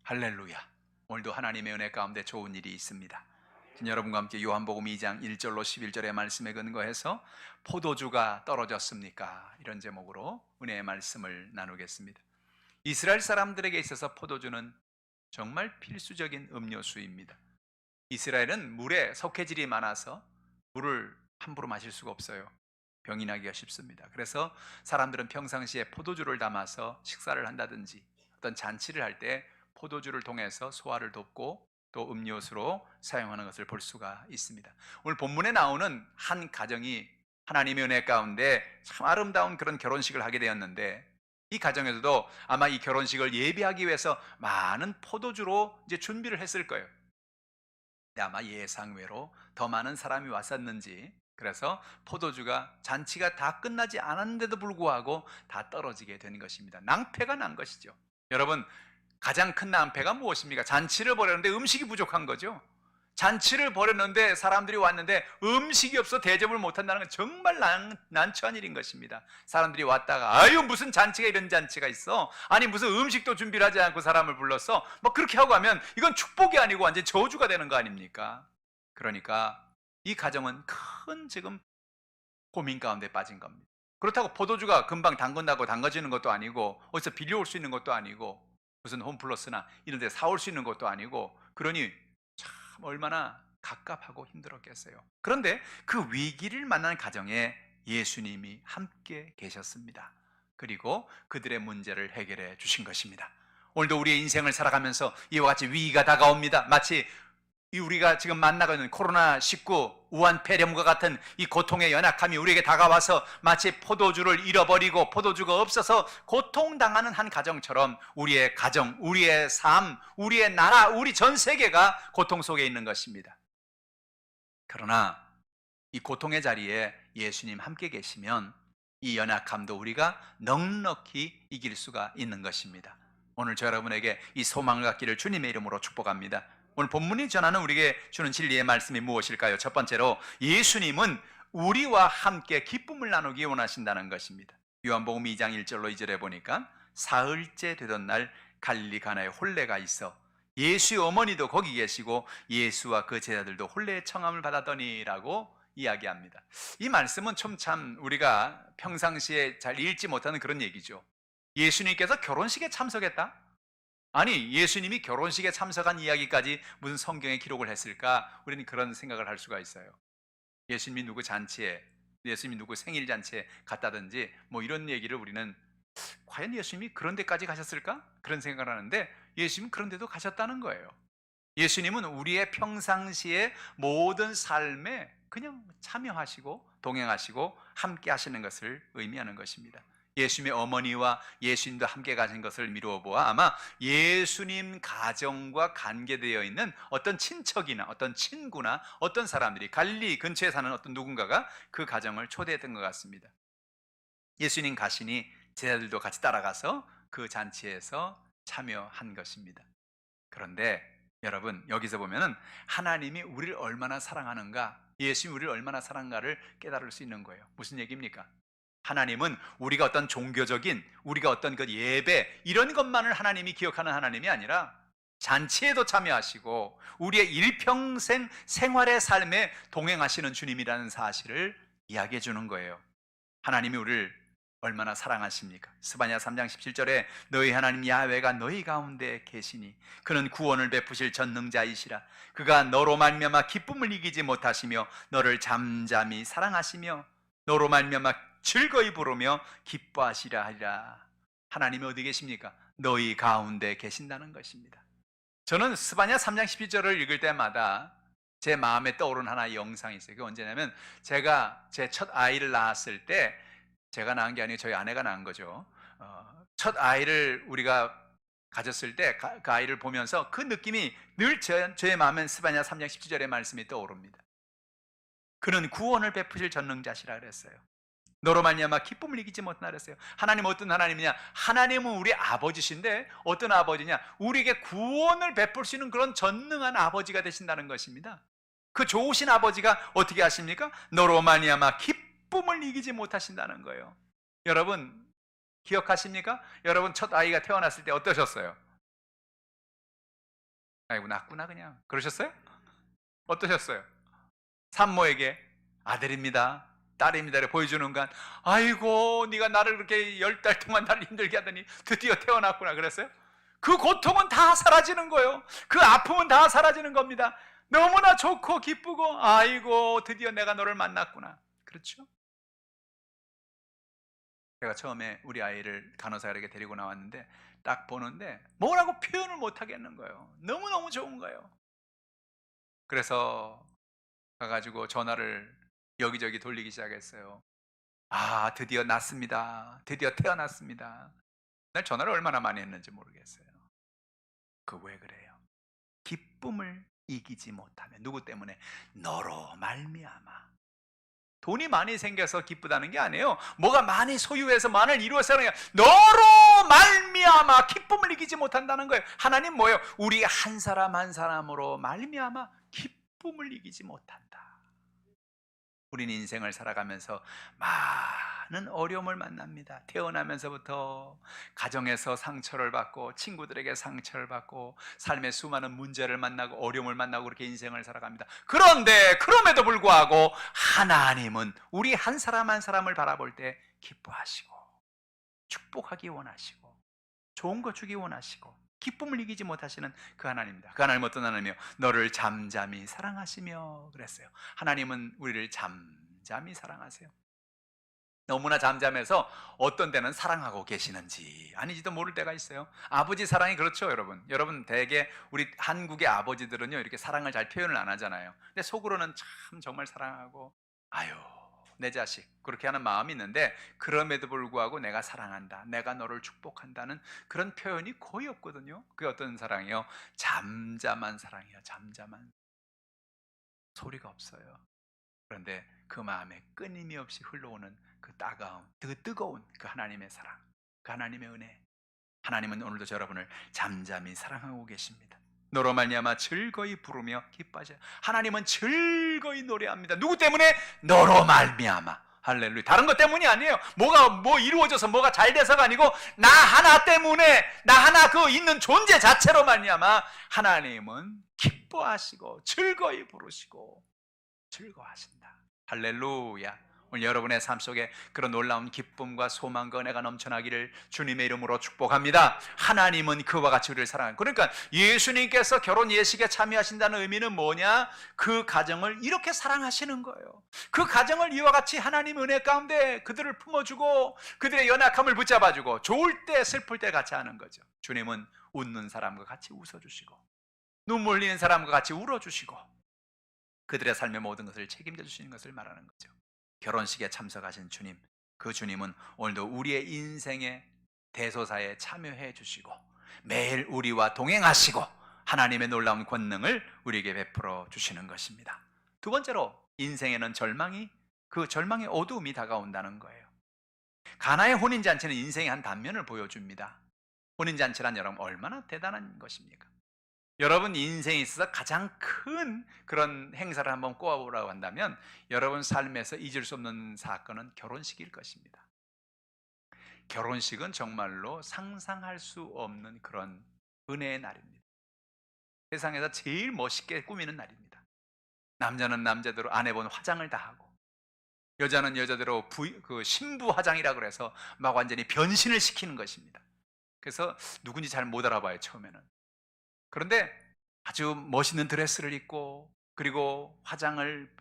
할렐루야. 오늘도 하나님의 은혜 가운데 좋은 일이 있습니다. 여러분과 함께 요한복음 2장 1절로 11절의 말씀에 근거해서 포도주가 떨어졌습니까? 이런 제목으로 은혜의 말씀을 나누겠습니다. 이스라엘 사람들에게 있어서 포도주는 정말 필수적인 음료수입니다. 이스라엘은 물에 석회질이 많아서 물을 함부로 마실 수가 없어요. 병이 나기가 쉽습니다. 그래서 사람들은 평상시에 포도주를 담아서 식사를 한다든지 어떤 잔치를 할 때 포도주를 통해서 소화를 돕고 또 음료수로 사용하는 것을 볼 수가 있습니다. 오늘 본문에 나오는 한 가정이 하나님의 은혜 가운데 참 아름다운 그런 결혼식을 하게 되었는데, 이 가정에서도 아마 이 결혼식을 예비하기 위해서 많은 포도주로 이제 준비를 했을 거예요. 근데 아마 예상외로 더 많은 사람이 왔었는지, 그래서 포도주가 잔치가 다 끝나지 않았는데도 불구하고 다 떨어지게 된 것입니다. 낭패가 난 것이죠. 여러분, 가장 큰 낭패가 무엇입니까? 잔치를 벌였는데 음식이 부족한 거죠. 잔치를 벌였는데 사람들이 왔는데 음식이 없어 대접을 못한다는 건 정말 난처한 일인 것입니다. 사람들이 왔다가 아유 무슨 잔치가 이런 잔치가 있어, 아니 무슨 음식도 준비를 하지 않고 사람을 불렀어, 뭐 그렇게 하고 하면 이건 축복이 아니고 완전 저주가 되는 거 아닙니까? 그러니까 이 가정은 큰 지금 고민 가운데 빠진 겁니다. 그렇다고 포도주가 금방 담근다고 담가지는 것도 아니고 어디서 빌려올 수 있는 것도 아니고 무슨 홈플러스나 이런 데 사올 수 있는 것도 아니고, 그러니 참 얼마나 갑갑하고 힘들었겠어요. 그런데 그 위기를 만난 가정에 예수님이 함께 계셨습니다. 그리고 그들의 문제를 해결해 주신 것입니다. 오늘도 우리의 인생을 살아가면서 이와 같이 위기가 다가옵니다. 마치 우리가 지금 만나고 있는 코로나19 우한 폐렴과 같은 이 고통의 연약함이 우리에게 다가와서 마치 포도주를 잃어버리고 포도주가 없어서 고통당하는 한 가정처럼 우리의 가정, 우리의 삶, 우리의 나라, 우리 전 세계가 고통 속에 있는 것입니다. 그러나 이 고통의 자리에 예수님 함께 계시면 이 연약함도 우리가 넉넉히 이길 수가 있는 것입니다. 오늘 저 여러분에게 이 소망을 갖기를 주님의 이름으로 축복합니다. 오늘 본문이 전하는 우리에게 주는 진리의 말씀이 무엇일까요? 첫 번째로 예수님은 우리와 함께 기쁨을 나누기 원하신다는 것입니다. 요한복음 2장 1절로 2절에 보니까 사흘째 되던 날 갈릴리 가나에 혼례가 있어 예수의 어머니도 거기 계시고 예수와 그 제자들도 혼례의 청함을 받았더니라고 이야기합니다. 이 말씀은 참 우리가 평상시에 잘 읽지 못하는 그런 얘기죠. 예수님께서 결혼식에 참석했다? 아니, 예수님이 결혼식에 참석한 이야기까지 무슨 성경에 기록을 했을까? 우리는 그런 생각을 할 수가 있어요. 예수님이 누구 잔치에, 예수님이 누구 생일 잔치에 갔다든지 뭐 이런 얘기를 우리는 과연 예수님이 그런 데까지 가셨을까? 그런 생각을 하는데 예수님은 그런 데도 가셨다는 거예요. 예수님은 우리의 평상시의 모든 삶에 그냥 참여하시고 동행하시고 함께 하시는 것을 의미하는 것입니다. 예수님의 어머니와 예수님도 함께 가신 것을 미루어 보아 아마 예수님 가정과 관계되어 있는 어떤 친척이나 어떤 친구나 어떤 사람들이 갈릴리 근처에 사는 어떤 누군가가 그 가정을 초대했던 것 같습니다. 예수님 가시니 제자들도 같이 따라가서 그 잔치에서 참여한 것입니다. 그런데 여러분, 여기서 보면은 하나님이 우리를 얼마나 사랑하는가, 예수님이 우리를 얼마나 사랑하는가를 깨달을 수 있는 거예요. 무슨 얘기입니까? 하나님은 우리가 어떤 종교적인, 우리가 어떤 그 예배 이런 것만을 하나님이 기억하는 하나님이 아니라 잔치에도 참여하시고 우리의 일평생 생활의 삶에 동행하시는 주님이라는 사실을 이야기해 주는 거예요. 하나님이 우리를 얼마나 사랑하십니까? 스바냐 3장 17절에 너희 하나님 야훼가 너희 가운데 계시니 그는 구원을 베푸실 전능자이시라. 그가 너로 말미암아 기쁨을 이기지 못하시며 너를 잠잠히 사랑하시며 너로 말미암아 즐거이 부르며 기뻐하시라 하리라. 하나님이 어디 계십니까? 너희 가운데 계신다는 것입니다. 저는 스바냐 3장 12절을 읽을 때마다 제 마음에 떠오른 하나의 영상이 있어요. 그게 언제냐면 제가 제 첫 아이를 낳았을 때, 제가 낳은 게 아니고 저희 아내가 낳은 거죠. 첫 아이를 우리가 가졌을 때 그 아이를 보면서 그 느낌이 늘 저의 마음엔 스바냐 3장 17절의 말씀이 떠오릅니다. 그는 구원을 베푸실 전능자시라 그랬어요. 너로 말미암아 기쁨을 이기지 못하나 그랬어요. 하나님은 어떤 하나님이냐? 하나님은 우리 아버지신데 어떤 아버지냐? 우리에게 구원을 베풀 수 있는 그런 전능한 아버지가 되신다는 것입니다. 그 좋으신 아버지가 어떻게 하십니까? 너로 말미암아 기쁨을 이기지 못하신다는 거예요. 여러분 기억하십니까? 여러분 첫 아이가 태어났을 때 어떠셨어요? 아이고 낫구나 그냥. 그러셨어요? 어떠셨어요? 산모에게 아들입니다, 딸입니다 이렇게 보여주는 간 아이고 네가 나를 그렇게 10달 동안 나를 힘들게 하더니 드디어 태어났구나 그랬어요? 그 고통은 다 사라지는 거예요. 그 아픔은 다 사라지는 겁니다. 너무나 좋고 기쁘고 아이고 드디어 내가 너를 만났구나. 그렇죠? 제가 처음에 우리 아이를 간호사에게 데리고 나왔는데 딱 보는데 뭐라고 표현을 못 하겠는 거예요. 너무너무 좋은 거예요. 그래서 가가지고 전화를 여기저기 돌리기 시작했어요. 아, 드디어 났습니다. 드디어 태어났습니다. 날 전화를 얼마나 많이 했는지 모르겠어요. 그 왜 그래요? 기쁨을 이기지 못하면 누구 때문에? 너로 말미암아. 돈이 많이 생겨서 기쁘다는 게 아니에요. 뭐가 많이 소유해서 많을 이루어서 하는 게 아니라 너로 말미암아 기쁨을 이기지 못한다는 거예요. 하나님 뭐예요? 우리 한 사람 한 사람으로 말미암아 기쁨을 이기지 못한다. 우린 인생을 살아가면서 많은 어려움을 만납니다. 태어나면서부터 가정에서 상처를 받고 친구들에게 상처를 받고 삶의 수많은 문제를 만나고 어려움을 만나고 그렇게 인생을 살아갑니다. 그런데 그럼에도 불구하고 하나님은 우리 한 사람 한 사람을 바라볼 때 기뻐하시고 축복하기 원하시고 좋은 거 주기 원하시고 기쁨을 이기지 못하시는 그 하나님입니다. 그 하나님은 어떤 하나님이요? 너를 잠잠히 사랑하시며 그랬어요. 하나님은 우리를 잠잠히 사랑하세요. 너무나 잠잠해서 어떤 때는 사랑하고 계시는지 아니지도 모를 때가 있어요. 아버지 사랑이 그렇죠, 여러분. 여러분 대개 우리 한국의 아버지들은요 이렇게 사랑을 잘 표현을 안 하잖아요. 근데 속으로는 참 정말 사랑하고 아유 내 자식 그렇게 하는 마음이 있는데 그럼에도 불구하고 내가 사랑한다, 내가 너를 축복한다는 그런 표현이 거의 없거든요. 그게 어떤 사랑이요? 잠잠한 사랑이에요. 잠잠한, 소리가 없어요. 그런데 그 마음에 끊임이 없이 흘러오는 그 따가운, 그 뜨거운 그 하나님의 사랑, 그 하나님의 은혜. 하나님은 오늘도 여러분을 잠잠히 사랑하고 계십니다. 너로 말미암아 즐거이 부르며 기뻐하셔요. 하나님은 즐거이 노래합니다. 누구 때문에? 너로 말미암아. 할렐루야. 다른 것 때문이 아니에요. 뭐가 뭐 이루어져서 뭐가 잘 돼서가 아니고 나 하나 때문에, 나 하나 그 있는 존재 자체로 말미암아 하나님은 기뻐하시고 즐거이 부르시고 즐거워하신다. 할렐루야. 오늘 여러분의 삶 속에 그런 놀라운 기쁨과 소망과 은혜가 넘쳐나기를 주님의 이름으로 축복합니다. 하나님은 그와 같이 우리를 사랑합니다. 그러니까 예수님께서 결혼 예식에 참여하신다는 의미는 뭐냐? 그 가정을 이렇게 사랑하시는 거예요. 그 가정을 이와 같이 하나님 은혜 가운데 그들을 품어주고 그들의 연약함을 붙잡아주고 좋을 때 슬플 때 같이 하는 거죠. 주님은 웃는 사람과 같이 웃어주시고 눈물 흘리는 사람과 같이 울어주시고 그들의 삶의 모든 것을 책임져 주시는 것을 말하는 거죠. 결혼식에 참석하신 주님, 그 주님은 오늘도 우리의 인생의 대소사에 참여해 주시고 매일 우리와 동행하시고 하나님의 놀라운 권능을 우리에게 베풀어 주시는 것입니다. 두 번째로 인생에는 그 절망의 어두움이 다가온다는 거예요. 가나의 혼인잔치는 인생의 한 단면을 보여줍니다. 혼인잔치란 여러분 얼마나 대단한 것입니까? 여러분 인생에 있어서 가장 큰 그런 행사를 한번 꼽아보라고 한다면 여러분 삶에서 잊을 수 없는 사건은 결혼식일 것입니다. 결혼식은 정말로 상상할 수 없는 그런 은혜의 날입니다. 세상에서 제일 멋있게 꾸미는 날입니다. 남자는 남자대로 안 해본 화장을 다 하고 여자는 여자대로 그 신부 화장이라고 해서 막 완전히 변신을 시키는 것입니다. 그래서 누군지 잘 못 알아봐요, 처음에는. 그런데 아주 멋있는 드레스를 입고 그리고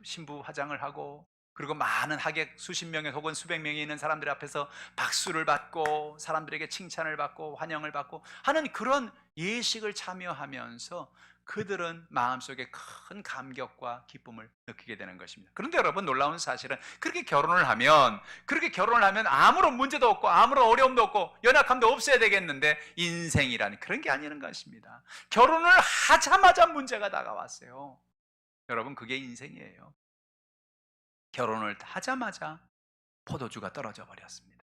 신부 화장을 하고 그리고 많은 하객 수십 명의 혹은 수백 명이 있는 사람들 앞에서 박수를 받고 사람들에게 칭찬을 받고 환영을 받고 하는 그런 예식을 참여하면서 그들은 마음속에 큰 감격과 기쁨을 느끼게 되는 것입니다. 그런데 여러분 놀라운 사실은 그렇게 결혼을 하면 아무런 문제도 없고 아무런 어려움도 없고 연약함도 없어야 되겠는데 인생이라는 그런 게 아니라는 것입니다. 결혼을 하자마자 문제가 다가왔어요. 여러분 그게 인생이에요. 결혼을 하자마자 포도주가 떨어져 버렸습니다.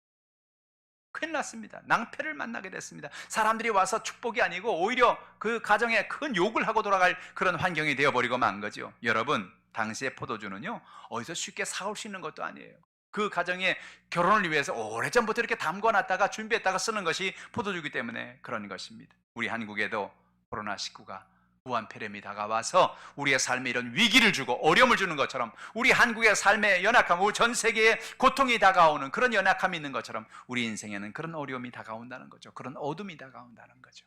큰일 났습니다. 낭패를 만나게 됐습니다. 사람들이 와서 축복이 아니고 오히려 그 가정에 큰 욕을 하고 돌아갈 그런 환경이 되어버리고 만 거죠. 여러분 당시의 포도주는요 어디서 쉽게 사올 수 있는 것도 아니에요. 그 가정에 결혼을 위해서 오래전부터 이렇게 담궈놨다가 준비했다가 쓰는 것이 포도주이기 때문에 그런 것입니다. 우리 한국에도 코로나19가 무한폐렴이 다가와서 우리의 삶에 이런 위기를 주고 어려움을 주는 것처럼, 우리 한국의 삶에 연약함, 전 세계에 고통이 다가오는 그런 연약함이 있는 것처럼 우리 인생에는 그런 어려움이 다가온다는 거죠. 그런 어둠이 다가온다는 거죠.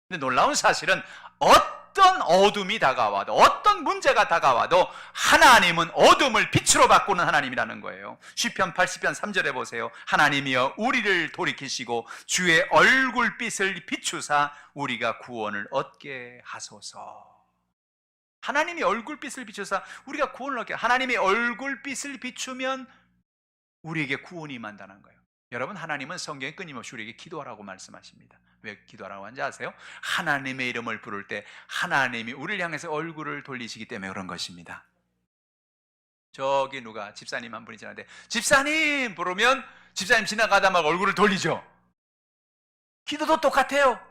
근데 놀라운 사실은 어떤 어둠이 다가와도, 어떤 문제가 다가와도 하나님은 어둠을 빛으로 바꾸는 하나님이라는 거예요. 시편 80편 3절에 보세요. 하나님이여 우리를 돌이키시고 주의 얼굴빛을 비추사 우리가 구원을 얻게 하소서. 하나님이 얼굴빛을 비추사 우리가 구원을 얻게, 하나님이 얼굴빛을 비추면 우리에게 구원이 임한다는 거예요. 여러분, 하나님은 성경에 끊임없이 우리에게 기도하라고 말씀하십니다. 왜 기도하라고 하는지 아세요? 하나님의 이름을 부를 때 하나님이 우리를 향해서 얼굴을 돌리시기 때문에 그런 것입니다. 저기 누가 집사님 한 분이 지나는데 집사님 부르면 집사님 지나가다 막 얼굴을 돌리죠. 기도도 똑같아요.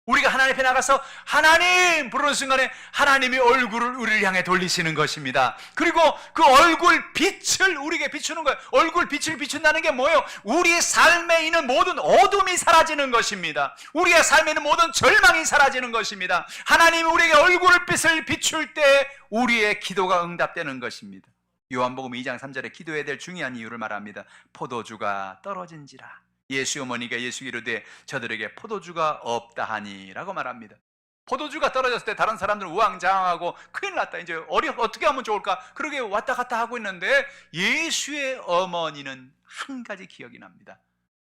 우리가 하나님 앞에 나가서 하나님 부르는 순간에 하나님이 얼굴을 우리를 향해 돌리시는 것입니다. 그리고 그 얼굴 빛을 우리에게 비추는 거예요. 얼굴 빛을 비춘다는 게 뭐예요? 우리의 삶에 있는 모든 어둠이 사라지는 것입니다. 우리의 삶에 있는 모든 절망이 사라지는 것입니다. 하나님이 우리에게 얼굴 빛을 비출 때 우리의 기도가 응답되는 것입니다. 요한복음 2장 3절에 기도해야 될 중요한 이유를 말합니다. 포도주가 떨어진지라. 예수 어머니가 예수께 이르되 저들에게 포도주가 없다 하니 라고 말합니다. 포도주가 떨어졌을 때 다른 사람들은 우왕좌왕하고 큰일 났다, 이제 어떻게 하면 좋을까, 그러게 왔다 갔다 하고 있는데 예수의 어머니는 한 가지 기억이 납니다.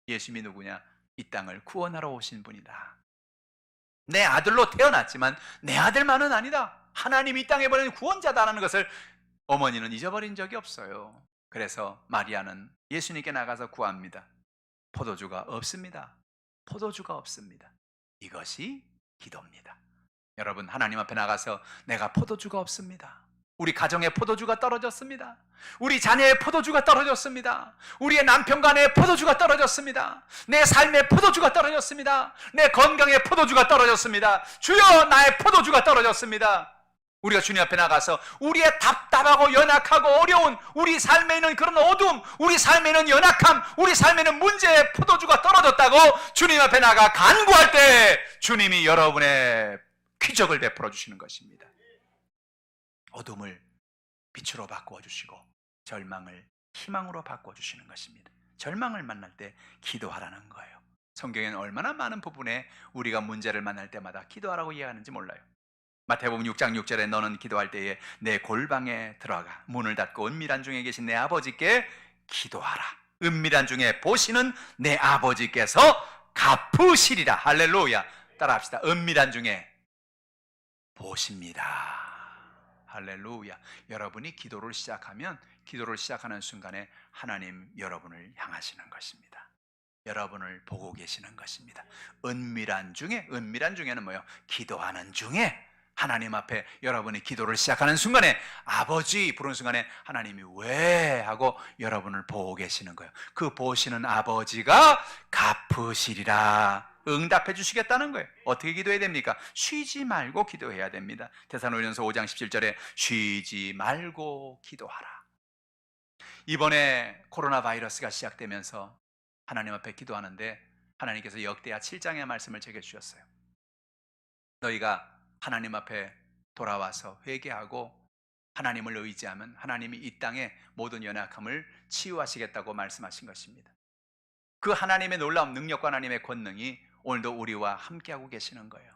예수님이 누구냐? 이 땅을 구원하러 오신 분이다. 내 아들로 태어났지만 내 아들만은 아니다. 하나님이 이 땅에 보낸 구원자다라는 것을 어머니는 잊어버린 적이 없어요. 그래서 마리아는 예수님께 나가서 구합니다. 포도주가 없습니다. 포도주가 없습니다. 이것이 기도입니다. 여러분, 하나님 앞에 나가서 내가 포도주가 없습니다. 우리 가정에 포도주가 떨어졌습니다. 우리 자녀의 포도주가 떨어졌습니다. 우리의 남편 간의 포도주가 떨어졌습니다. 내 삶의 포도주가 떨어졌습니다. 내 건강의 포도주가 떨어졌습니다. 주여, 나의 포도주가 떨어졌습니다. 우리가 주님 앞에 나가서 우리의 답답하고 연약하고 어려운 우리 삶에 있는 그런 어둠, 우리 삶에 있는 연약함, 우리 삶에 있는 문제의 포도주가 떨어졌다고 주님 앞에 나가 간구할 때 주님이 여러분의 기적을 베풀어 주시는 것입니다. 어둠을 빛으로 바꾸어 주시고 절망을 희망으로 바꾸어 주시는 것입니다. 절망을 만날 때 기도하라는 거예요. 성경에는 얼마나 많은 부분에 우리가 문제를 만날 때마다 기도하라고 이야기하는지 몰라요. 마태복음 6장 6절에 너는 기도할 때에 내 골방에 들어가 문을 닫고 은밀한 중에 계신 내 아버지께 기도하라. 은밀한 중에 보시는 내 아버지께서 갚으시리라. 할렐루야. 따라합시다. 은밀한 중에 보십니다. 할렐루야. 여러분이 기도를 시작하면 기도를 시작하는 순간에 하나님 여러분을 향하시는 것입니다. 여러분을 보고 계시는 것입니다. 은밀한 중에는 뭐예요? 기도하는 중에 하나님 앞에 여러분이 기도를 시작하는 순간에 아버지 부르는 순간에 하나님이 왜? 하고 여러분을 보고 계시는 거예요. 그 보시는 아버지가 갚으시리라. 응답해 주시겠다는 거예요. 어떻게 기도해야 됩니까? 쉬지 말고 기도해야 됩니다. 데살로니가서 5장 17절에 쉬지 말고 기도하라. 이번에 코로나 바이러스가 시작되면서 하나님 앞에 기도하는데 하나님께서 역대하 7장의 말씀을 제게 주셨어요. 너희가 하나님 앞에 돌아와서 회개하고 하나님을 의지하면 하나님이 이 땅의 모든 연약함을 치유하시겠다고 말씀하신 것입니다. 그 하나님의 놀라운 능력과 하나님의 권능이 오늘도 우리와 함께하고 계시는 거예요.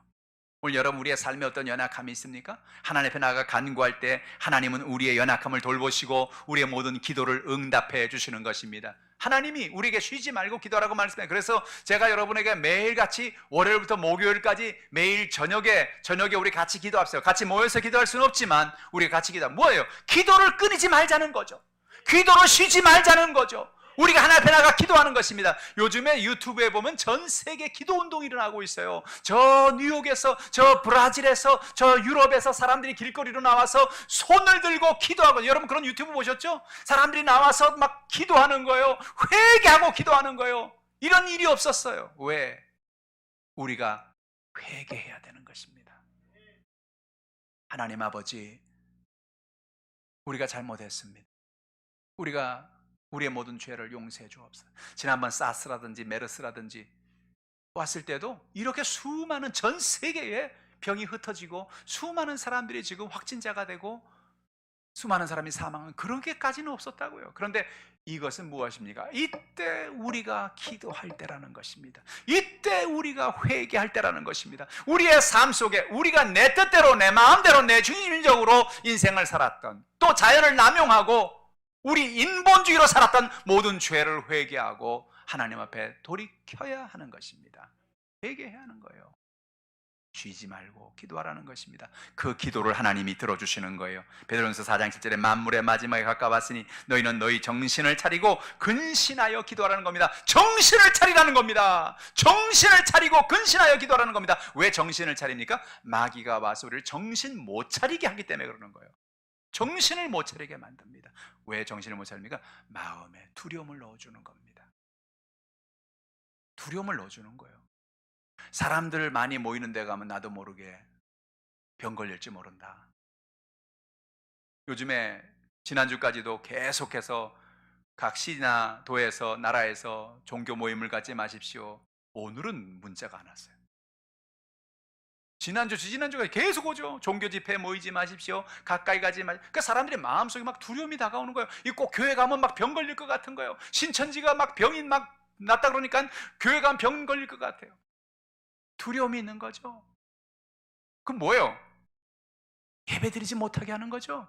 오늘 여러분, 우리의 삶에 어떤 연약함이 있습니까? 하나님 앞에 나가 간구할 때 하나님은 우리의 연약함을 돌보시고 우리의 모든 기도를 응답해 주시는 것입니다. 하나님이 우리에게 쉬지 말고 기도하라고 말씀해요. 그래서 제가 여러분에게 매일같이 월요일부터 목요일까지 매일 저녁에 우리 같이 기도합시다. 같이 모여서 기도할 수는 없지만 우리가 같이 기도하면 뭐예요? 기도를 끊이지 말자는 거죠. 기도를 쉬지 말자는 거죠. 우리가 하나님 앞에 나가 기도하는 것입니다. 요즘에 유튜브에 보면 전 세계 기도 운동이 일어나고 있어요. 저 뉴욕에서, 저 브라질에서, 저 유럽에서 사람들이 길거리로 나와서 손을 들고 기도하고, 여러분 그런 유튜브 보셨죠? 사람들이 나와서 막 기도하는 거예요. 회개하고 기도하는 거예요. 이런 일이 없었어요. 왜? 우리가 회개해야 되는 것입니다. 하나님 아버지, 우리가 잘못했습니다. 우리가 우리의 모든 죄를 용서해 주옵소서. 지난번 사스라든지 메르스라든지 왔을 때도 이렇게 수많은 전 세계에 병이 흩어지고 수많은 사람들이 지금 확진자가 되고 수많은 사람이 사망한 그렇게까지는 없었다고요. 그런데 이것은 무엇입니까? 이때 우리가 기도할 때라는 것입니다. 이때 우리가 회개할 때라는 것입니다. 우리의 삶 속에 우리가 내 뜻대로 내 마음대로 내 주인적으로 인생을 살았던, 또 자연을 남용하고 우리 인본주의로 살았던 모든 죄를 회개하고 하나님 앞에 돌이켜야 하는 것입니다. 회개해야 하는 거예요. 쉬지 말고 기도하라는 것입니다. 그 기도를 하나님이 들어주시는 거예요. 베드로전서 4장 7절에 만물의 마지막에 가까웠으니 너희는 너희 정신을 차리고 근신하여 기도하라는 겁니다. 정신을 차리라는 겁니다. 정신을 차리고 근신하여 기도하라는 겁니다. 왜 정신을 차립니까? 마귀가 와서 우리를 정신 못 차리게 하기 때문에 그러는 거예요. 정신을 못 차리게 만듭니다. 왜 정신을 못 차립니까? 마음에 두려움을 넣어주는 겁니다. 두려움을 넣어주는 거예요. 사람들 많이 모이는 데 가면 나도 모르게 병 걸릴지 모른다. 요즘에 지난주까지도 계속해서 각 시나 도에서 나라에서 종교 모임을 갖지 마십시오. 오늘은 문자가 안 왔어요. 지난주까지 계속 오죠. 종교 집회 모이지 마십시오. 가까이 가지 마십시오. 그러니까 사람들의 마음속에 막 두려움이 다가오는 거예요. 이 꼭 교회 가면 막 병 걸릴 것 같은 거예요. 신천지가 막 병이 막 났다 그러니까 교회 가면 병 걸릴 것 같아요. 두려움이 있는 거죠. 그럼 뭐예요? 예배드리지 못하게 하는 거죠.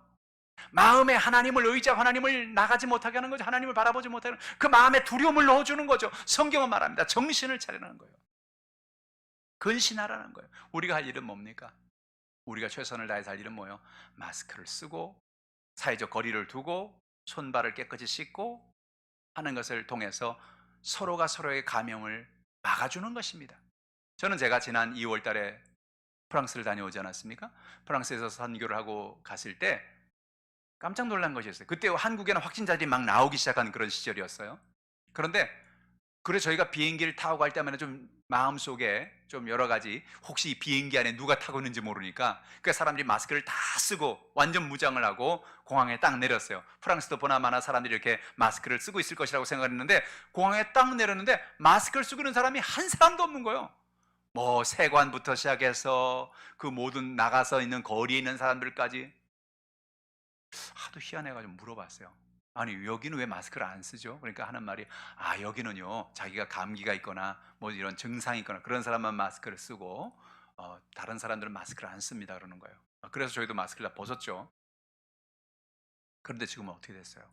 마음에 하나님을 의지하고 하나님을 나가지 못하게 하는 거죠. 하나님을 바라보지 못하게 하는, 그 마음에 두려움을 넣어주는 거죠. 성경은 말합니다. 정신을 차리라는 거예요. 근신하라는 거예요. 우리가 할 일은 뭡니까? 우리가 최선을 다해서 할 일은 뭐예요? 마스크를 쓰고 사회적 거리를 두고 손발을 깨끗이 씻고 하는 것을 통해서 서로가 서로의 감염을 막아주는 것입니다. 저는 제가 지난 2월 달에 프랑스를 다녀오지 않았습니까? 프랑스에서 선교를 하고 갔을 때 깜짝 놀란 것이 있어요. 그때 한국에는 확진자들이 막 나오기 시작한 그런 시절이었어요. 그런데 그래서 저희가 비행기를 타고 갈 때마다 좀 마음속에 좀 여러 가지, 혹시 이 비행기 안에 누가 타고 있는지 모르니까 그 사람들이 마스크를 다 쓰고 완전 무장을 하고 공항에 딱 내렸어요. 프랑스도 보나마나 사람들이 이렇게 마스크를 쓰고 있을 것이라고 생각했는데 공항에 딱 내렸는데 마스크를 쓰고 있는 사람이 한 사람도 없는 거예요. 뭐 세관부터 시작해서 그 모든 나가서 있는 거리에 있는 사람들까지. 하도 희한해가지고 물어봤어요. 아니 여기는 왜 마스크를 안 쓰죠? 그러니까 하는 말이, 아 여기는요 자기가 감기가 있거나 뭐 이런 증상이 있거나 그런 사람만 마스크를 쓰고 다른 사람들은 마스크를 안 씁니다 그러는 거예요. 그래서 저희도 마스크를 다 벗었죠. 그런데 지금은 어떻게 됐어요?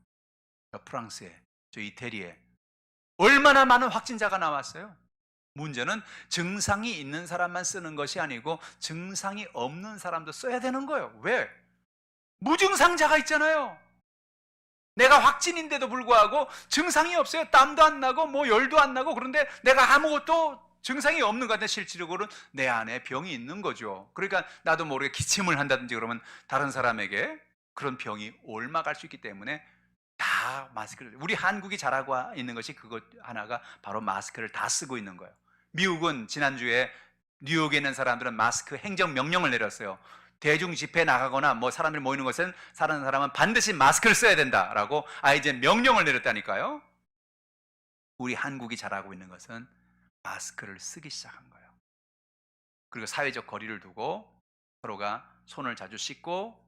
저 프랑스에, 저 이태리에 얼마나 많은 확진자가 나왔어요. 문제는 증상이 있는 사람만 쓰는 것이 아니고 증상이 없는 사람도 써야 되는 거예요. 왜? 무증상자가 있잖아요. 내가 확진인데도 불구하고 증상이 없어요. 땀도 안 나고 뭐 열도 안 나고, 그런데 내가 아무것도 증상이 없는 것 같은데 실질적으로는 내 안에 병이 있는 거죠. 그러니까 나도 모르게 기침을 한다든지 그러면 다른 사람에게 그런 병이 옮아갈 수 있기 때문에 다 마스크를, 우리 한국이 잘하고 있는 것이 그것 하나가 바로 마스크를 다 쓰고 있는 거예요. 미국은 지난주에 뉴욕에 있는 사람들은 마스크 행정 명령을 내렸어요. 대중 집회 나가거나 뭐 사람들이 모이는 곳은 사는 사람은 반드시 마스크를 써야 된다라고 이제 명령을 내렸다니까요. 우리 한국이 잘하고 있는 것은 마스크를 쓰기 시작한 거예요. 그리고 사회적 거리를 두고 서로가 손을 자주 씻고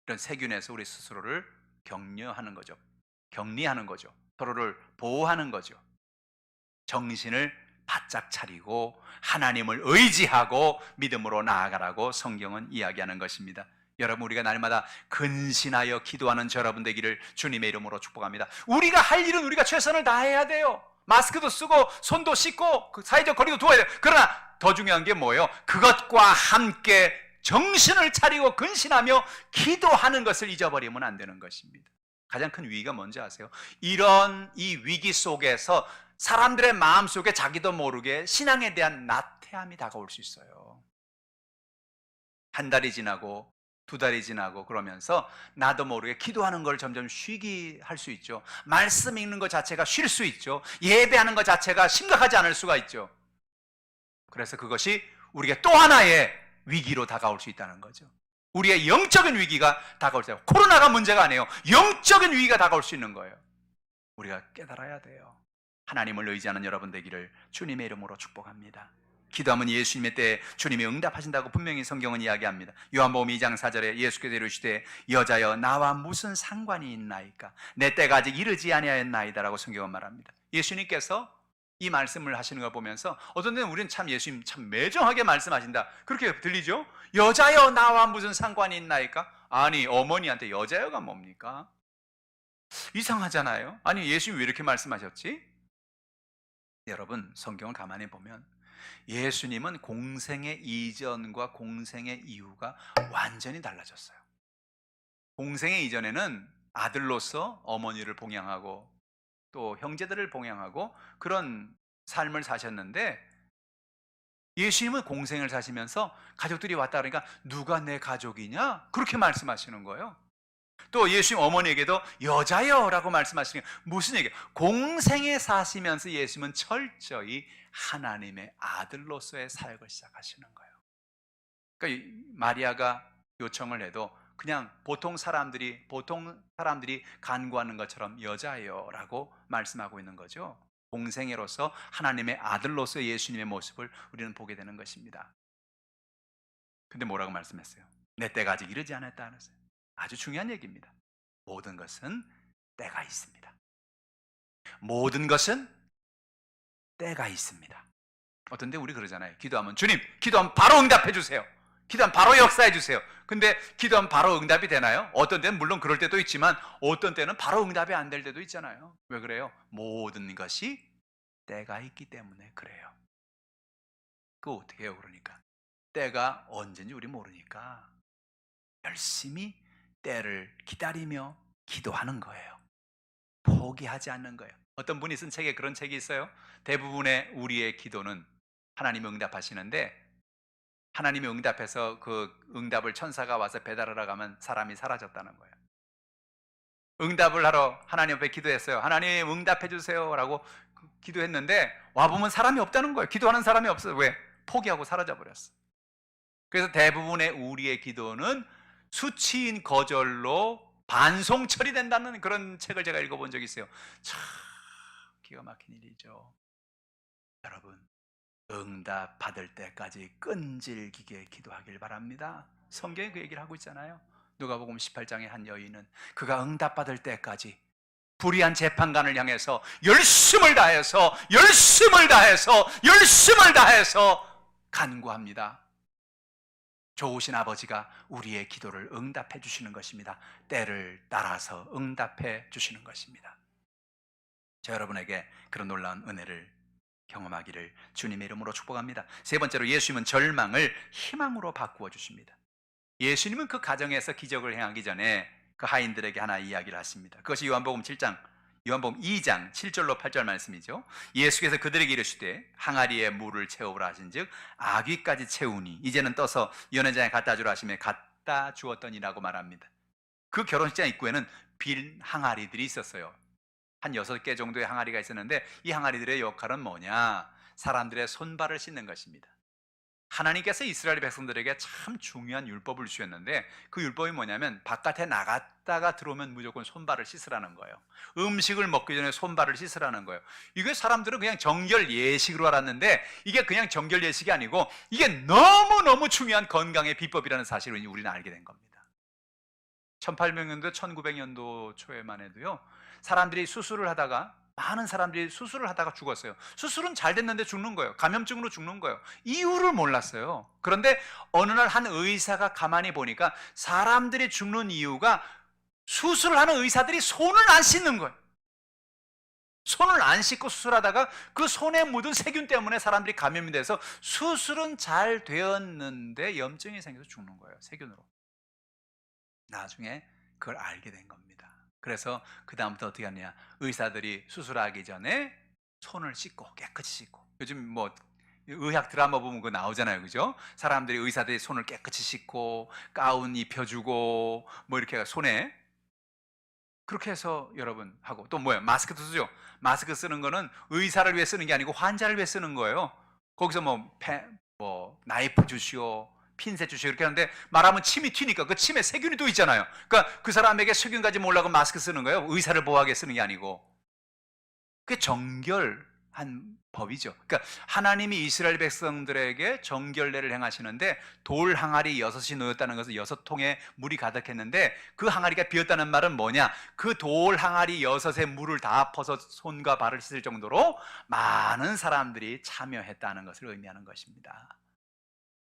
이런 세균에서 우리 스스로를 격려하는 거죠. 격리하는 거죠. 서로를 보호하는 거죠. 정신을 바짝 차리고 하나님을 의지하고 믿음으로 나아가라고 성경은 이야기하는 것입니다. 여러분, 우리가 날마다 근신하여 기도하는 저 여러분 되기를 주님의 이름으로 축복합니다. 우리가 할 일은 우리가 최선을 다해야 돼요. 마스크도 쓰고 손도 씻고 그 사회적 거리도 두어야 돼요. 그러나 더 중요한 게 뭐예요? 그것과 함께 정신을 차리고 근신하며 기도하는 것을 잊어버리면 안 되는 것입니다. 가장 큰 위기가 뭔지 아세요? 이런 이 위기 속에서 사람들의 마음속에 자기도 모르게 신앙에 대한 나태함이 다가올 수 있어요. 한 달이 지나고 두 달이 지나고 그러면서 나도 모르게 기도하는 걸 점점 쉬게 할 수 있죠. 말씀 읽는 것 자체가 쉴 수 있죠. 예배하는 것 자체가 심각하지 않을 수가 있죠. 그래서 그것이 우리에게 또 하나의 위기로 다가올 수 있다는 거죠. 우리의 영적인 위기가 다가올 때, 코로나가 문제가 아니에요. 영적인 위기가 다가올 수 있는 거예요. 우리가 깨달아야 돼요. 하나님을 의지하는 여러분 되기를 주님의 이름으로 축복합니다. 기도하면 예수님의 때에 주님이 응답하신다고 분명히 성경은 이야기합니다. 요한복음 2장 4절에 예수께서 이르시되 여자여 나와 무슨 상관이 있나이까 내 때가 아직 이르지 아니하였나이다라고 성경은 말합니다. 예수님께서 이 말씀을 하시는 걸 보면서 어떤 때는 우리는 참 예수님 참 매정하게 말씀하신다 그렇게 들리죠. 여자여 나와 무슨 상관이 있나이까? 아니 어머니한테 여자여가 뭡니까? 이상하잖아요. 아니 예수님 왜 이렇게 말씀하셨지? 여러분 성경을 가만히 보면 예수님은 공생의 이전과 공생의 이후가 완전히 달라졌어요. 공생의 이전에는 아들로서 어머니를 봉양하고 또 형제들을 봉양하고 그런 삶을 사셨는데 예수님은 공생을 사시면서 가족들이 왔다 그러니까 누가 내 가족이냐? 그렇게 말씀하시는 거예요. 또 예수님 어머니에게도 여자여라고 말씀하시는 게 무슨 얘기예요? 공생에 사시면서 예수님은 철저히 하나님의 아들로서의 사역을 시작하시는 거예요. 그러니까 마리아가 요청을 해도 그냥 보통 사람들이 간구하는 것처럼 여자여라고 말씀하고 있는 거죠. 공생애로서 하나님의 아들로서 예수님의 모습을 우리는 보게 되는 것입니다. 근데 뭐라고 말씀했어요? 내 때가 아직 이르지 않았다 하셨어요. 아주 중요한 얘기입니다. 모든 것은 때가 있습니다. 모든 것은 때가 있습니다. 어떤데 우리 그러잖아요. 기도하면 주님, 기도하면 바로 응답해 주세요. 기도하면 바로 역사해 주세요. 근데 기도하면 바로 응답이 되나요? 어떤 때는 물론 그럴 때도 있지만 어떤 때는 바로 응답이 안 될 때도 있잖아요. 왜 그래요? 모든 것이 때가 있기 때문에 그래요. 그거 어떻게 해요? 그러니까 때가 언제인지 우리 모르니까 열심히 때를 기다리며 기도하는 거예요. 포기하지 않는 거예요. 어떤 분이 쓴 책에 그런 책이 있어요. 대부분의 우리의 기도는 하나님이 응답하시는데 하나님이 응답해서 그 응답을 천사가 와서 배달하러 가면 사람이 사라졌다는 거예요. 응답을 하러 하나님 앞에 기도했어요. 하나님 응답해 주세요 라고 기도했는데 와보면 사람이 없다는 거예요. 기도하는 사람이 없어요. 왜? 포기하고 사라져 버렸어. 그래서 대부분의 우리의 기도는 수치인 거절로 반송 처리된다는 그런 책을 제가 읽어본 적이 있어요. 참 기가 막힌 일이죠. 여러분 응답 받을 때까지 끈질기게 기도하길 바랍니다. 성경에 그 얘기를 하고 있잖아요. 누가복음 18장의 한 여인은 그가 응답 받을 때까지 불의한 재판관을 향해서 열심을 다해서 간구합니다. 좋으신 아버지가 우리의 기도를 응답해 주시는 것입니다. 때를 따라서 응답해 주시는 것입니다. 저 여러분에게 그런 놀라운 은혜를 경험하기를 주님의 이름으로 축복합니다. 세 번째로 예수님은 절망을 희망으로 바꾸어 주십니다. 예수님은 그 가정에서 기적을 행하기 전에 그 하인들에게 하나 이야기를 하십니다. 그것이 요한복음 2장 7절로 8절 말씀이죠. 예수께서 그들에게 이르시되 항아리에 물을 채우라 하신즉 아귀까지 채우니 이제는 떠서 연회장에 갖다 주라 하시며 갖다 주었더니라고 말합니다. 그 결혼식장 입구에는 빈 항아리들이 있었어요. 한 6개 정도의 항아리가 있었는데 이 항아리들의 역할은 뭐냐? 사람들의 손발을 씻는 것입니다. 하나님께서 이스라엘 백성들에게 참 중요한 율법을 주셨는데 그 율법이 뭐냐면 바깥에 나갔다가 들어오면 무조건 손발을 씻으라는 거예요. 음식을 먹기 전에 손발을 씻으라는 거예요. 이게 사람들은 그냥 정결 예식으로 알았는데 이게 그냥 정결 예식이 아니고 이게 너무너무 중요한 건강의 비법이라는 사실을 우리는 알게 된 겁니다. 1800년도 1900년도 초에만 해도요 사람들이 많은 사람들이 수술을 하다가 죽었어요. 수술은 잘 됐는데 죽는 거예요. 감염증으로 죽는 거예요. 이유를 몰랐어요. 그런데 어느 날 한 의사가 가만히 보니까 사람들이 죽는 이유가 수술을 하는 의사들이 손을 안 씻는 거예요. 손을 안 씻고 수술하다가 그 손에 묻은 세균 때문에 사람들이 감염이 돼서 수술은 잘 되었는데 염증이 생겨서 죽는 거예요. 세균으로. 나중에 그걸 알게 된 겁니다. 그래서 그 다음부터 어떻게 하냐? 의사들이 수술하기 전에 손을 씻고 깨끗이 씻고, 요즘 뭐 의학 드라마 보면 그거 나오잖아요, 그죠? 사람들이 의사들이 손을 깨끗이 씻고 가운 입혀주고 뭐 이렇게 손에 그렇게 해서 여러분 하고 또 뭐예요? 마스크도 쓰죠. 마스크 쓰는 거는 의사를 위해 쓰는 게 아니고 환자를 위해 쓰는 거예요. 거기서 뭐 나이프 주시오, 핀셋 주시오 이렇게 하는데 말하면 침이 튀니까 그 침에 세균이 또 있잖아요. 그러니까 그 사람에게 세균 가지 몰라고 마스크 쓰는 거예요. 의사를 보호하게 쓰는 게 아니고. 그게 정결, 한 법이죠. 그러니까 하나님이 이스라엘 백성들에게 정결례를 행하시는데 돌 항아리 6이 놓였다는 것은 6통에 물이 가득했는데 그 항아리가 비었다는 말은 뭐냐? 그 돌 항아리 6에 물을 다 퍼서 손과 발을 씻을 정도로 많은 사람들이 참여했다는 것을 의미하는 것입니다.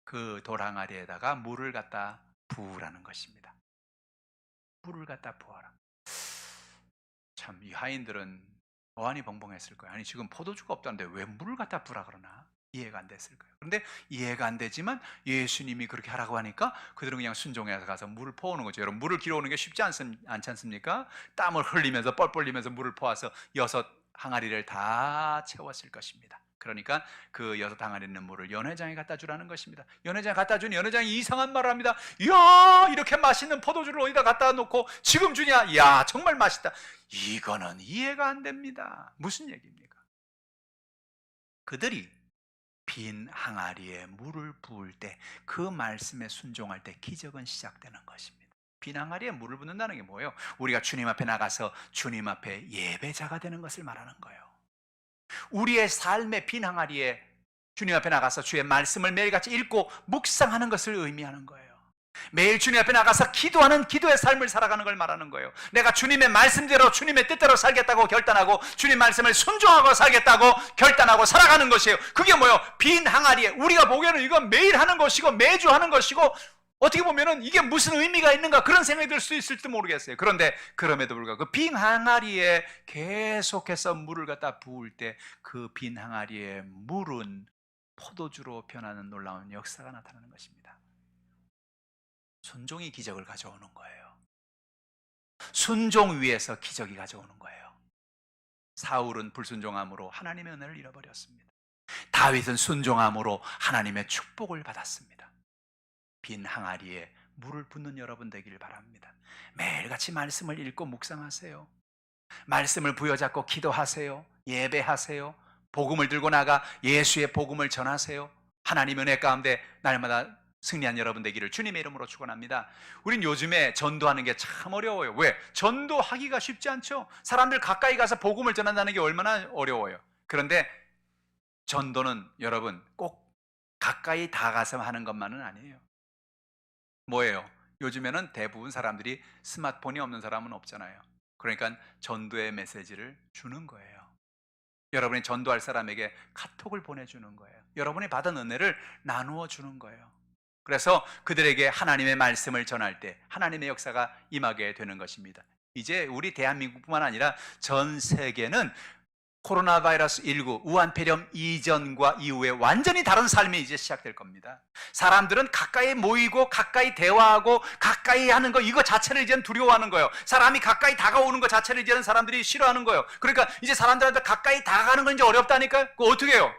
그 돌 항아리에다가 물을 갖다 부으라는 것입니다. 물을 갖다 부어라. 참, 이 하인들은 어안이 벙벙했을 거예요. 아니, 지금 포도주가 없다는데 왜 물을 갖다 부라 그러나? 이해가 안 됐을 거예요. 그런데 이해가 안 되지만 예수님이 그렇게 하라고 하니까 그들은 그냥 순종해서 가서 물을 퍼오는 거죠. 여러분, 물을 길어오는 게 쉽지 않지 않습니까? 땀을 흘리면서 뻘뻘 흘리면서 물을 퍼와서 6 항아리를 다 채웠을 것입니다. 그러니까 그 6 항아리 있는 물을 연회장에 갖다 주라는 것입니다. 연회장에 갖다 주니 연회장이 이상한 말을 합니다. 이야, 이렇게 맛있는 포도주를 어디다 갖다 놓고 지금 주냐? 이야, 정말 맛있다. 이거는 이해가 안 됩니다. 무슨 얘기입니까? 그들이 빈 항아리에 물을 부을 때, 그 말씀에 순종할 때 기적은 시작되는 것입니다. 빈 항아리에 물을 붓는다는 게 뭐예요? 우리가 주님 앞에 나가서 주님 앞에 예배자가 되는 것을 말하는 거예요. 우리의 삶의 빈 항아리에 주님 앞에 나가서 주의 말씀을 매일같이 읽고 묵상하는 것을 의미하는 거예요. 매일 주님 앞에 나가서 기도하는 기도의 삶을 살아가는 걸 말하는 거예요. 내가 주님의 말씀대로 주님의 뜻대로 살겠다고 결단하고 주님 말씀을 순종하고 살겠다고 결단하고 살아가는 것이에요. 그게 뭐예요? 빈 항아리에, 우리가 보기에는 이건 매일 하는 것이고 매주 하는 것이고 어떻게 보면은 이게 무슨 의미가 있는가 그런 생각이 들 수 있을지도 모르겠어요. 그런데 그럼에도 불구하고 그 빈 항아리에 계속해서 물을 갖다 부을 때 그 빈 항아리의 물은 포도주로 변하는 놀라운 역사가 나타나는 것입니다. 순종이 기적을 가져오는 거예요. 순종 위에서 기적이 가져오는 거예요. 사울은 불순종함으로 하나님의 은혜를 잃어버렸습니다. 다윗은 순종함으로 하나님의 축복을 받았습니다. 빈 항아리에 물을 붓는 여러분 되기를 바랍니다. 매일같이 말씀을 읽고 묵상하세요. 말씀을 부여잡고 기도하세요. 예배하세요. 복음을 들고 나가 예수의 복음을 전하세요. 하나님 은혜 가운데 날마다 승리한 여러분 되기를 주님의 이름으로 축원합니다. 우린 요즘에 전도하는 게 참 어려워요. 왜? 전도하기가 쉽지 않죠. 사람들 가까이 가서 복음을 전한다는 게 얼마나 어려워요. 그런데 전도는 여러분 꼭 가까이 다가가서 하는 것만은 아니에요. 뭐예요? 요즘에는 대부분 사람들이 스마트폰이 없는 사람은 없잖아요. 그러니까 전도의 메시지를 주는 거예요. 여러분이 전도할 사람에게 카톡을 보내주는 거예요. 여러분이 받은 은혜를 나누어 주는 거예요. 그래서 그들에게 하나님의 말씀을 전할 때 하나님의 역사가 임하게 되는 것입니다. 이제 우리 대한민국뿐만 아니라 전 세계는 코로나 바이러스 19 우한폐렴 이전과 이후에 완전히 다른 삶이 이제 시작될 겁니다. 사람들은 가까이 모이고 가까이 대화하고 가까이 하는 거, 이거 자체를 이제는 두려워하는 거예요. 사람이 가까이 다가오는 것 자체를 이제는 사람들이 싫어하는 거예요. 그러니까 이제 사람들한테 가까이 다가가는 건 이제 어렵다니까요. 그거 어떻게 해요?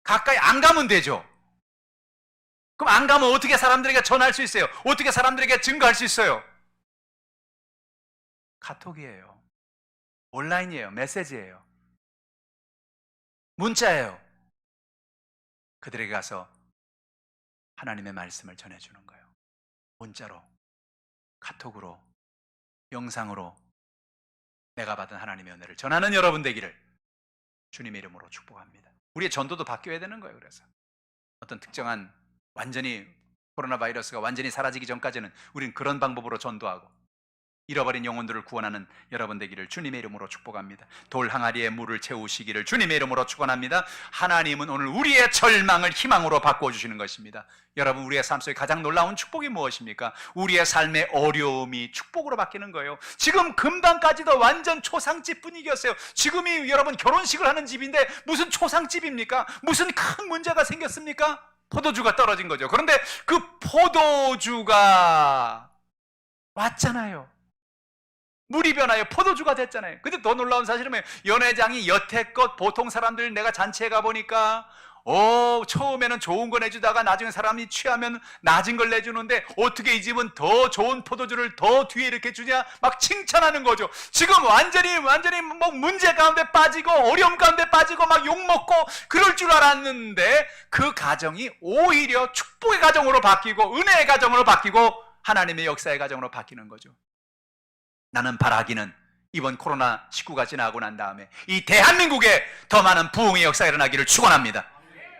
가까이 안 가면 되죠. 그럼 안 가면 어떻게 사람들에게 전할 수 있어요? 어떻게 사람들에게 증거할 수 있어요? 카톡이에요. 온라인이에요. 메시지예요. 문자예요. 그들에게 가서 하나님의 말씀을 전해주는 거예요. 문자로, 카톡으로, 영상으로 내가 받은 하나님의 은혜를 전하는 여러분 되기를 주님의 이름으로 축복합니다. 우리의 전도도 바뀌어야 되는 거예요. 그래서 어떤 특정한 완전히 코로나 바이러스가 완전히 사라지기 전까지는 우린 그런 방법으로 전도하고 잃어버린 영혼들을 구원하는 여러분 되기를 주님의 이름으로 축복합니다. 돌 항아리에 물을 채우시기를 주님의 이름으로 축원합니다. 하나님은 오늘 우리의 절망을 희망으로 바꿔주시는 것입니다. 여러분, 우리의 삶 속에 가장 놀라운 축복이 무엇입니까? 우리의 삶의 어려움이 축복으로 바뀌는 거예요. 지금 금방까지도 완전 초상집 분위기였어요. 지금이 여러분 결혼식을 하는 집인데 무슨 초상집입니까? 무슨 큰 문제가 생겼습니까? 포도주가 떨어진 거죠. 그런데 그 포도주가 왔잖아요. 물이 변하여 포도주가 됐잖아요. 근데 더 놀라운 사실은 뭐예요? 연회장이 여태껏 보통 사람들 내가 잔치에 가보니까 처음에는 좋은 거 내주다가 나중에 사람이 취하면 낮은 걸 내주는데 어떻게 이 집은 더 좋은 포도주를 더 뒤에 이렇게 주냐? 막 칭찬하는 거죠. 지금 완전히 뭐 문제 가운데 빠지고 어려움 가운데 빠지고 막 욕먹고 그럴 줄 알았는데 그 가정이 오히려 축복의 가정으로 바뀌고 은혜의 가정으로 바뀌고 하나님의 역사의 가정으로 바뀌는 거죠. 나는 바라기는 이번 코로나19가 지나고 난 다음에 이 대한민국에 더 많은 부흥의 역사가 일어나기를 축원합니다.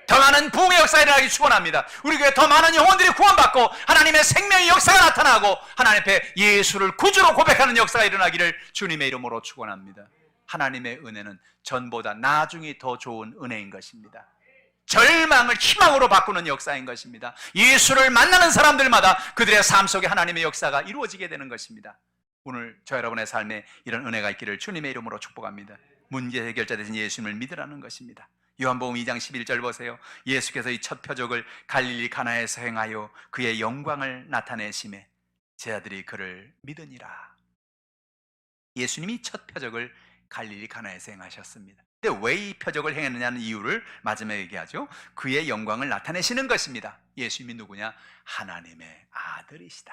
더 많은 부흥의 역사가 일어나기를 축원합니다. 우리 교회에 더 많은 영혼들이 구원받고 하나님의 생명의 역사가 나타나고 하나님 앞에 예수를 구주로 고백하는 역사가 일어나기를 주님의 이름으로 축원합니다. 하나님의 은혜는 전보다 나중이 더 좋은 은혜인 것입니다. 절망을 희망으로 바꾸는 역사인 것입니다. 예수를 만나는 사람들마다 그들의 삶 속에 하나님의 역사가 이루어지게 되는 것입니다. 오늘 저 여러분의 삶에 이런 은혜가 있기를 주님의 이름으로 축복합니다. 문제 해결자 되신 예수님을 믿으라는 것입니다. 요한복음 2장 11절 보세요. 예수께서 이 첫 표적을 갈릴리 가나에서 행하여 그의 영광을 나타내심에 제자들이 그를 믿으니라. 예수님이 첫 표적을 갈릴리 가나에서 행하셨습니다. 근데 왜 이 표적을 행했느냐는 이유를 마지막에 얘기하죠. 그의 영광을 나타내시는 것입니다. 예수님이 누구냐? 하나님의 아들이시다.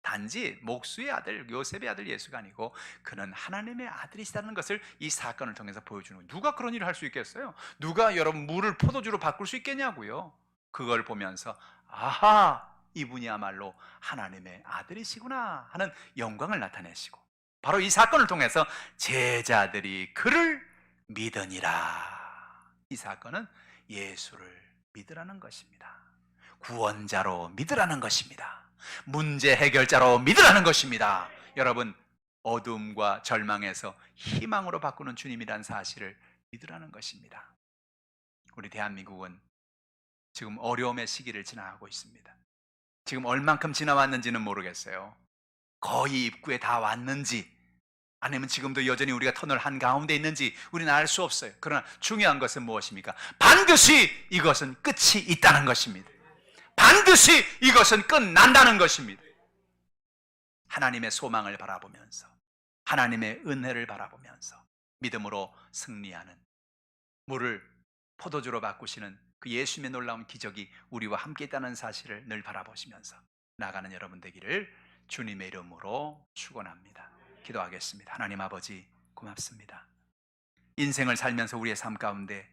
단지 목수의 아들, 요셉의 아들 예수가 아니고 그는 하나님의 아들이시다는 것을 이 사건을 통해서 보여주는 거예요. 누가 그런 일을 할 수 있겠어요? 누가 여러분 물을 포도주로 바꿀 수 있겠냐고요. 그걸 보면서 아하, 이분이야말로 하나님의 아들이시구나 하는 영광을 나타내시고, 바로 이 사건을 통해서 제자들이 그를 믿으니라. 이 사건은 예수를 믿으라는 것입니다. 구원자로 믿으라는 것입니다. 문제 해결자로 믿으라는 것입니다. 여러분, 어둠과 절망에서 희망으로 바꾸는 주님이라는 사실을 믿으라는 것입니다. 우리 대한민국은 지금 어려움의 시기를 지나가고 있습니다. 지금 얼만큼 지나왔는지는 모르겠어요. 거의 입구에 다 왔는지 아니면 지금도 여전히 우리가 터널 한가운데 있는지 우리는 알 수 없어요. 그러나 중요한 것은 무엇입니까? 반드시 이것은 끝이 있다는 것입니다. 반드시 이것은 끝난다는 것입니다. 하나님의 소망을 바라보면서, 하나님의 은혜를 바라보면서 믿음으로 승리하는, 물을 포도주로 바꾸시는 그 예수님의 놀라운 기적이 우리와 함께 있다는 사실을 늘 바라보시면서 나가는 여러분 되기를 주님의 이름으로 축원합니다. 기도하겠습니다. 하나님 아버지, 고맙습니다. 인생을 살면서 우리의 삶 가운데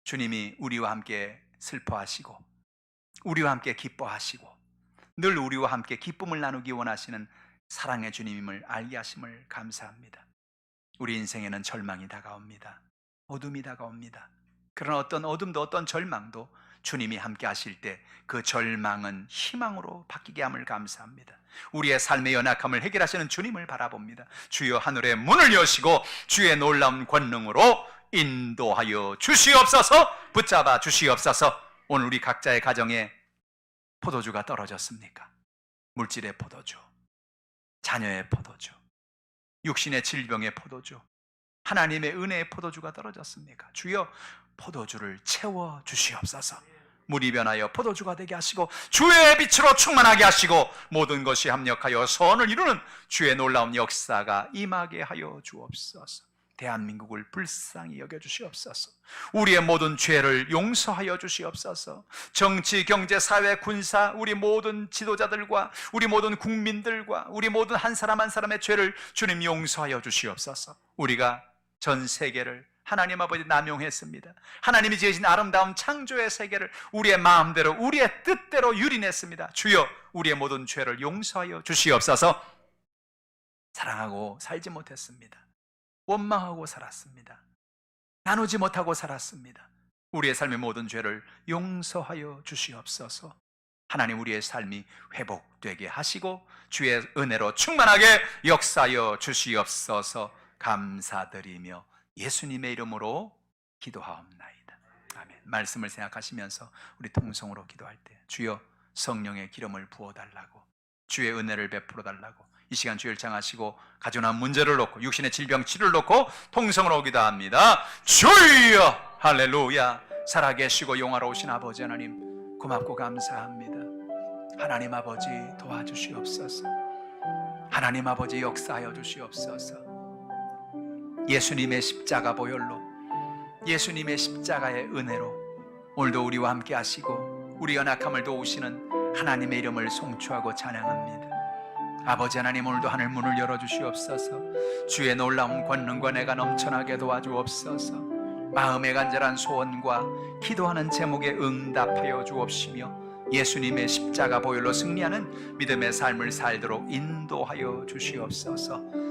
주님이 우리와 함께 슬퍼하시고 우리와 함께 기뻐하시고 늘 우리와 함께 기쁨을 나누기 원하시는 사랑의 주님임을 알게 하심을 감사합니다. 우리 인생에는 절망이 다가옵니다. 어둠이 다가옵니다. 그런 어떤 어둠도 어떤 절망도 주님이 함께 하실 때 그 절망은 희망으로 바뀌게 함을 감사합니다. 우리의 삶의 연약함을 해결하시는 주님을 바라봅니다. 주여 하늘의 문을 여시고 주의 놀라운 권능으로 인도하여 주시옵소서, 붙잡아 주시옵소서. 오늘 우리 각자의 가정에 포도주가 떨어졌습니까? 물질의 포도주, 자녀의 포도주, 육신의 질병의 포도주, 하나님의 은혜의 포도주가 떨어졌습니까? 주여 포도주를 채워 주시옵소서. 물이 변하여 포도주가 되게 하시고 주의 빛으로 충만하게 하시고 모든 것이 합력하여 선을 이루는 주의 놀라운 역사가 임하게 하여 주옵소서. 대한민국을 불쌍히 여겨주시옵소서. 우리의 모든 죄를 용서하여 주시옵소서. 정치, 경제, 사회, 군사, 우리 모든 지도자들과 우리 모든 국민들과 우리 모든 한 사람 한 사람의 죄를 주님 용서하여 주시옵소서. 우리가 전 세계를 하나님 아버지 남용했습니다. 하나님이 지으신 아름다운 창조의 세계를 우리의 마음대로 우리의 뜻대로 유린했습니다. 주여 우리의 모든 죄를 용서하여 주시옵소서. 사랑하고 살지 못했습니다. 원망하고 살았습니다. 나누지 못하고 살았습니다. 우리의 삶의 모든 죄를 용서하여 주시옵소서. 하나님 우리의 삶이 회복되게 하시고 주의 은혜로 충만하게 역사하여 주시옵소서. 감사드리며 예수님의 이름으로 기도하옵나이다. 아멘. 말씀을 생각하시면서 우리 통성으로 기도할 때 주여 성령의 기름을 부어달라고, 주의 은혜를 베풀어 달라고 이 시간 주의를 향하시고 가져난 문제를 놓고 육신의 질병 치료를 놓고 통성으로 기도합니다. 주여 할렐루야. 살아계시고 영화로우신 아버지 하나님 고맙고 감사합니다. 하나님 아버지 도와주시옵소서. 하나님 아버지 역사하여 주시옵소서. 예수님의 십자가 보혈로, 예수님의 십자가의 은혜로 오늘도 우리와 함께 하시고 우리 연약함을 도우시는 하나님의 이름을 송축하고 찬양합니다. 아버지 하나님 오늘도 하늘 문을 열어주시옵소서. 주의 놀라운 권능과 내가 넘쳐나게 도와주옵소서. 마음의 간절한 소원과 기도하는 제목에 응답하여 주옵시며 예수님의 십자가 보혈로 승리하는 믿음의 삶을 살도록 인도하여 주시옵소서.